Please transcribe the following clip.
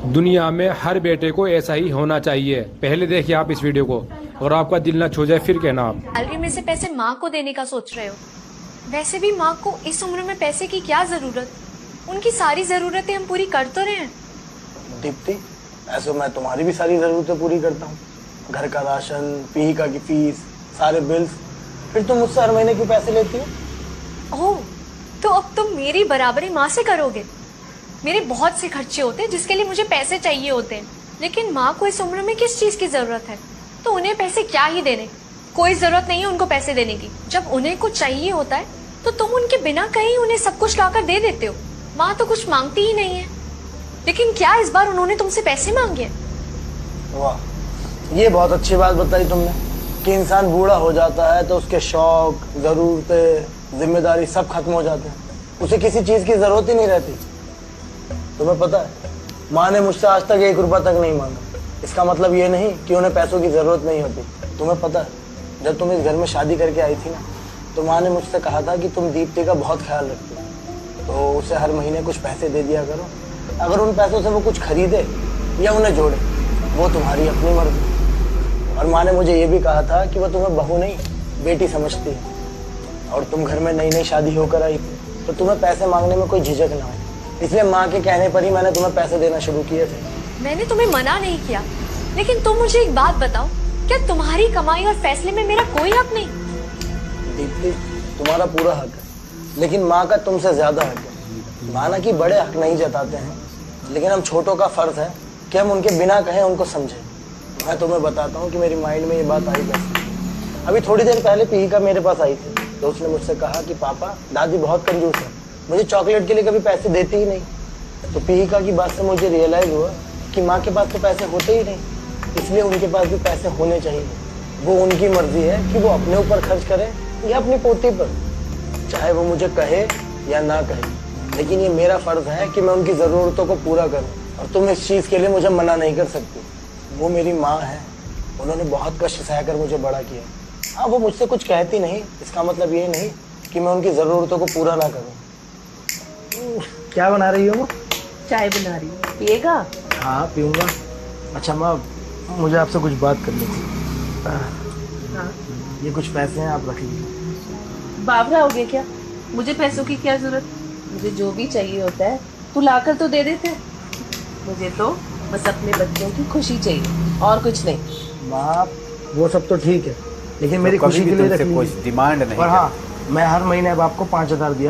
दुनिया में हर बेटे को ऐसा ही होना चाहिए। पहले देखिए आप इस वीडियो को, और आपका दिल ना छू जाए फिर कहना आप। सैलरी में से पैसे माँ को देने का सोच रहे हो। वैसे भी माँ को इस उम्र में पैसे की क्या जरूरत, उनकी सारी जरूरतें हम पूरी कर तो रहे हैं। दीप्ति, ऐसे मैं तुम्हारी भी सारी जरूरतें पूरी करता हूँ। घर का राशन, पीहिका की फीस, सारे बिल्स। फिर तुम मुझसे हर महीने क्यों पैसे लेती हो? ओह, तो अब तुम मेरी बराबरी माँ से करोगे। मेरे बहुत से खर्चे होते हैं जिसके लिए मुझे पैसे चाहिए होते हैं, लेकिन माँ को इस उम्र में किस चीज की जरूरत है, तो उन्हें पैसे क्या ही देने। कोई जरूरत नहीं है उनको पैसे देने की। जब उन्हें कुछ चाहिए होता है तो तुम उनके बिना कहीं उन्हें सब कुछ लाकर दे देते हो। माँ तो कुछ मांगती ही नहीं है, लेकिन क्या इस बार उन्होंने तुमसे पैसे मांगे? वाह, ये बहुत अच्छी बात बताई तुमने कि इंसान बूढ़ा हो जाता है तो उसके शौक, जरूरतें, जिम्मेदारी सब खत्म हो जाते हैं। उसे किसी चीज की जरूरत ही नहीं रहती। तुम्हें पता है, माँ ने मुझसे आज तक 1 रुपया तक नहीं मांगा। इसका मतलब ये नहीं कि उन्हें पैसों की जरूरत नहीं होती। तुम्हें पता है, जब तुम इस घर में शादी करके आई थी ना, तो माँ ने मुझसे कहा था कि तुम दीप्ति का बहुत ख्याल रखती हो, तो उसे हर महीने कुछ पैसे दे दिया करो। अगर उन पैसों से वो कुछ खरीदे या उन्हें जोड़े, वो तुम्हारी अपनी मर्जी। और माँ ने मुझे ये भी कहा था कि वो तुम्हें बहू नहीं, बेटी समझती है। और तुम घर में नई नई शादी होकर आई थी, तो तुम्हें पैसे मांगने में कोई झिझक ना हो। इसलिए माँ के कहने पर ही मैंने तुम्हें पैसे देना शुरू किए थे। मैंने तुम्हें मना नहीं किया, लेकिन तुम मुझे एक बात बताओ, क्या तुम्हारी कमाई और फैसले में मेरा कोई हक नहीं? दीप्ति, तुम्हारा पूरा हक है, लेकिन माँ का तुमसे ज्यादा हक है। माना कि बड़े हक नहीं जताते हैं, लेकिन हम छोटों का फर्ज है कि हम उनके बिना कहें उनको समझें। मैं तुम्हें बताता हूँ कि मेरी माइंड में ये बात आई कैसे। अभी थोड़ी देर पहले पीहिका मेरे पास आई थी, तो उसने मुझसे कहा कि पापा, दादी बहुत कंजूस है, मुझे चॉकलेट के लिए कभी पैसे देती ही नहीं। तो पीहिका की बात से मुझे रियलाइज हुआ कि माँ के पास तो पैसे होते ही नहीं, इसलिए उनके पास भी पैसे होने चाहिए। वो उनकी मर्जी है कि वो अपने ऊपर खर्च करे या अपनी पोती पर, चाहे वो मुझे कहे या ना कहे। लेकिन ये मेरा फर्ज है कि मैं उनकी जरूरतों को पूरा करूं, और तुम इस चीज के लिए मुझे मना नहीं कर सकती। वो मेरी माँ है, उन्होंने बहुत कष्ट सहकर मुझे बड़ा किया। हाँ, वो मुझसे कुछ कहती नहीं, इसका मतलब ये नहीं कि मैं उनकी जरूरतों को पूरा ना करूँ। क्या बना रही हो? चाय बना रही हूँ, पिएगा? हाँ, पीऊंगा। अच्छा माँ, मुझे आपसे कुछ बात करनी थी। हाँ। ये कुछ पैसे हैं, आप रख लीजिए। बावरा हो गया क्या? मुझे पैसों की क्या जरूरत? मुझे जो भी चाहिए होता है तू लाकर तो दे देते। मुझे तो बस अपने बच्चों की खुशी चाहिए और कुछ नहीं। माँ, वो सब तो ठीक है, लेकिन मेरी खुशी के लिए रख लीजिए। कुछ डिमांड नहीं। और हाँ, मैं हर महीने अब आपको 5,000 दिया